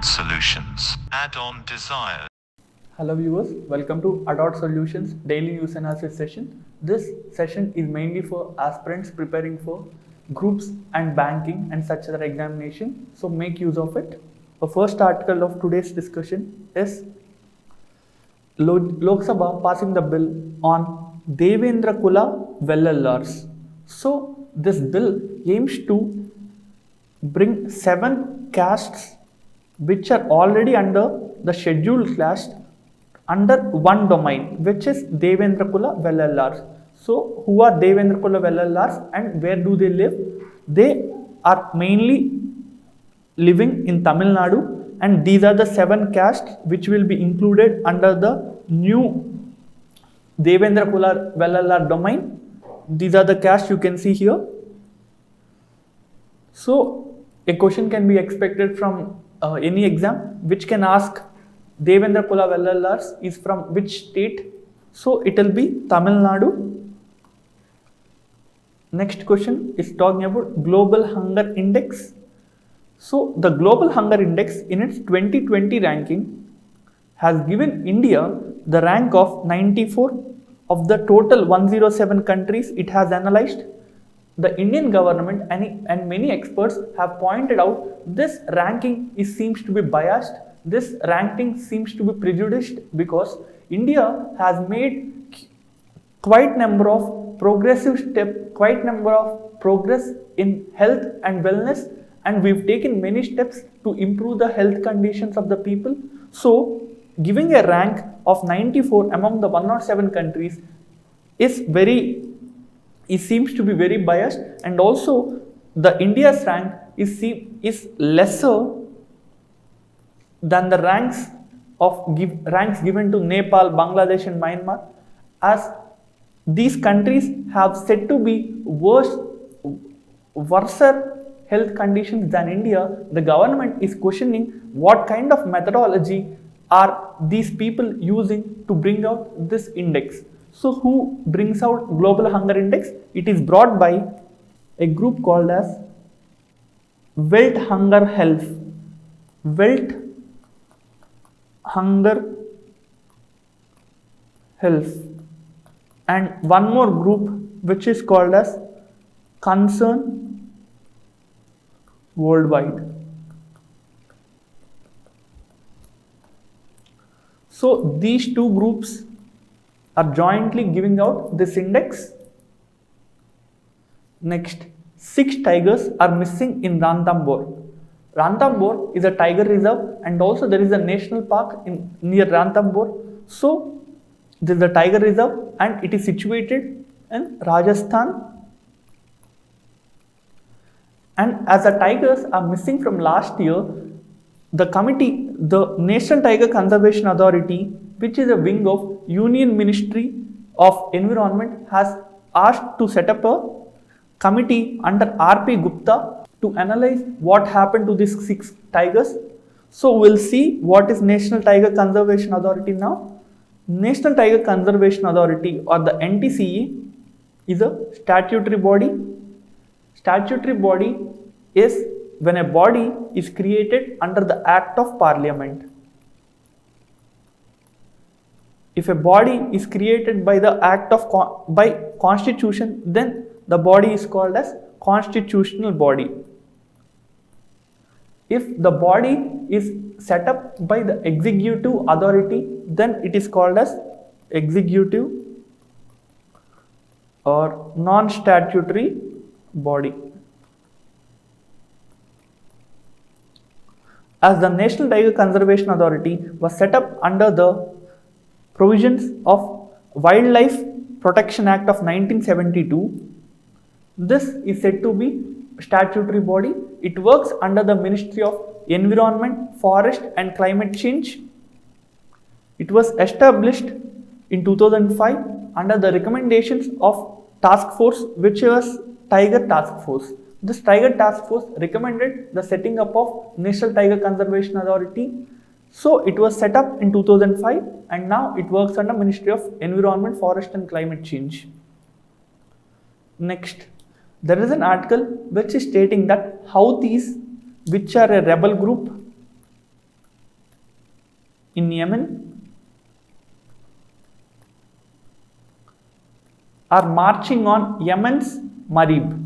Adult Solutions. Add-on Desire. Hello viewers, welcome to Adult Solutions Daily News Analysis session. This session is mainly for aspirants preparing for groups and banking and such other examination. So make use of it. The first article of today's discussion is Lok Sabha passing the bill on Devendra Kula VLLRs. So this bill aims to bring 7 castes which are already under the scheduled caste under one domain, which is Devendra Kula VLLRs. So who are Devendra Kula VLLRs and where do they live? They are mainly living in Tamil Nadu, and these are the 7 castes which will be included under the new Devendra Kula VLLR domain. These are the castes you can see here. So a question can be expected from any exam which can ask Devendra Kula VLLRs is from which state? So it will be Tamil Nadu. Next question is talking about Global Hunger Index. So the Global Hunger Index in its 2020 ranking has given India the rank of 94 of the total 107 countries it has analyzed. The Indian government and many experts have pointed out this ranking seems to be biased. This ranking seems to be prejudiced because India has made quite number of progress in health and wellness, and we've taken many steps to improve the health conditions of the people. So giving a rank of 94 among the 107 countries seems to be very biased, and also the India's rank is lesser than the ranks given to Nepal, Bangladesh and Myanmar, as these countries have said to be worse health conditions than India. The government is questioning what kind of methodology are these people using to bring out this index. So who brings out Global Hunger Index? It is brought by a group called as World Hunger Health. World Hunger Health, and one more group which is called as Concern Worldwide. So these two groups are jointly giving out this index. Next, 6 tigers are missing in Ranthambore. Ranthambore is a tiger reserve, and also there is a national park near Ranthambore. So this is a tiger reserve and it is situated in Rajasthan. And as the tigers are missing from last year, the National Tiger Conservation Authority, which is a wing of Union Ministry of Environment, has asked to set up a committee under R.P. Gupta to analyze what happened to these 6 tigers. So we'll see what is National Tiger Conservation Authority now. National Tiger Conservation Authority, or the NTCE, is a statutory body. Statutory body is when a body is created under the Act of Parliament. If a body is created by the by Constitution, then the body is called as constitutional body. If the body is set up by the executive authority, then it is called as executive or non-statutory body. As the National Tiger Conservation Authority was set up under the provisions of Wildlife Protection Act of 1972, this is said to be statutory body. It works under the Ministry of Environment, Forest and Climate Change. It was established in 2005 under the recommendations of task force, which was Tiger Task Force. This Tiger Task Force recommended the setting up of National Tiger Conservation Authority. So it was set up in 2005 and now it works under Ministry of Environment, Forest and Climate Change. Next, there is an article which is stating that Houthis, which are a rebel group, in Yemen are marching on Yemen's Marib.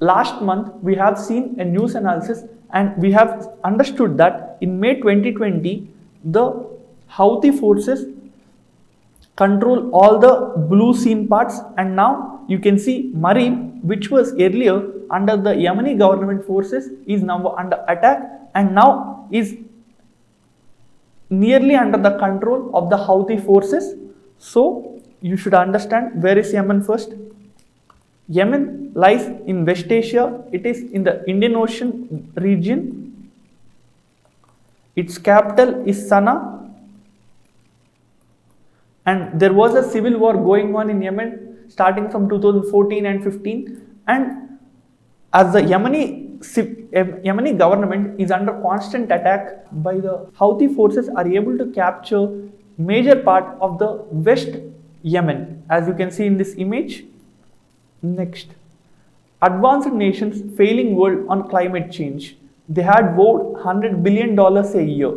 Last month, we have seen a news analysis and we have understood that in May 2020, the Houthi forces control all the blue scene parts, and now you can see Marib, which was earlier under the Yemeni government forces, is now under attack and now is nearly under the control of the Houthi forces. So you should understand, where is Yemen first. Yemen lies in West Asia. It is in the Indian Ocean region. Its capital is Sana'a. And there was a civil war going on in Yemen starting from 2014 and 15. And as the Yemeni government is under constant attack by the Houthi forces, are able to capture major part of the West Yemen, as you can see in this image. Next, advanced nations failing world on climate change. They had vowed $100 billion a year.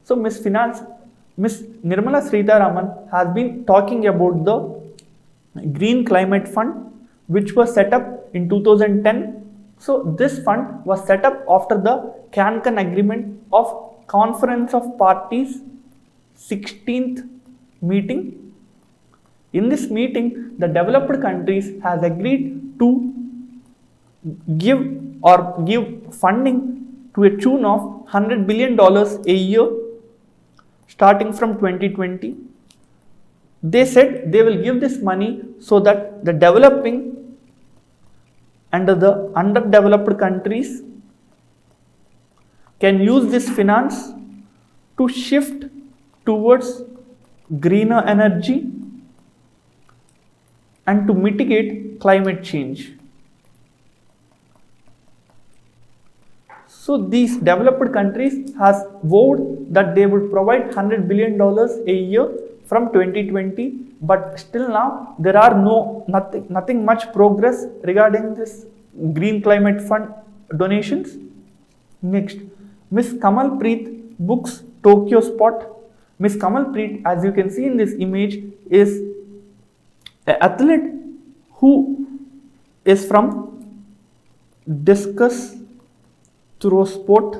So Ms. Nirmala Sitharaman has been talking about the Green Climate Fund, which was set up in 2010. So this fund was set up after the Cancun Agreement of Conference of Parties 16th meeting. In this meeting, the developed countries has agreed to give funding to a tune of $100 billion a year starting from 2020. They said they will give this money so that the developing and the underdeveloped countries can use this finance to shift towards greener energy and to mitigate climate change. So these developed countries has vowed that they would provide $100 billion a year from 2020, but still now there are nothing much progress regarding this Green Climate Fund donations. Next, Ms. Kamal Preet books Tokyo spot. Ms. Kamal Preet, as you can see in this image, is an athlete who is from discus throw sport,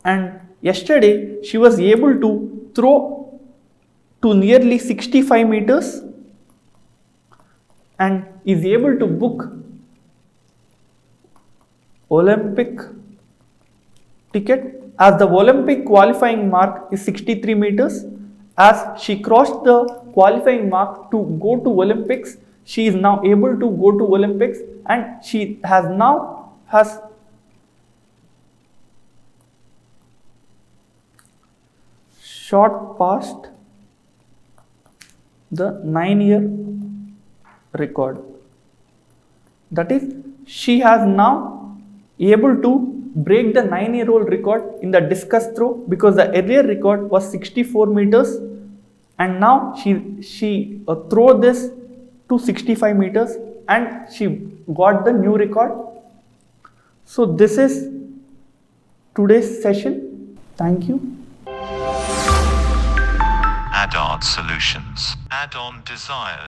and yesterday she was able to throw to nearly 65 meters and is able to book Olympic ticket, as the Olympic qualifying mark is 63 meters. As she crossed the qualifying mark to go to Olympics, she is now able to go to Olympics, and she has shot past the 9-year record. That is, she has now able to break the 9-year-old record in the discus throw, because the earlier record was 64 meters and now she threw this to 65 meters and she got the new record. So this is today's session. Thank you. Add-on solutions. Add-on desires.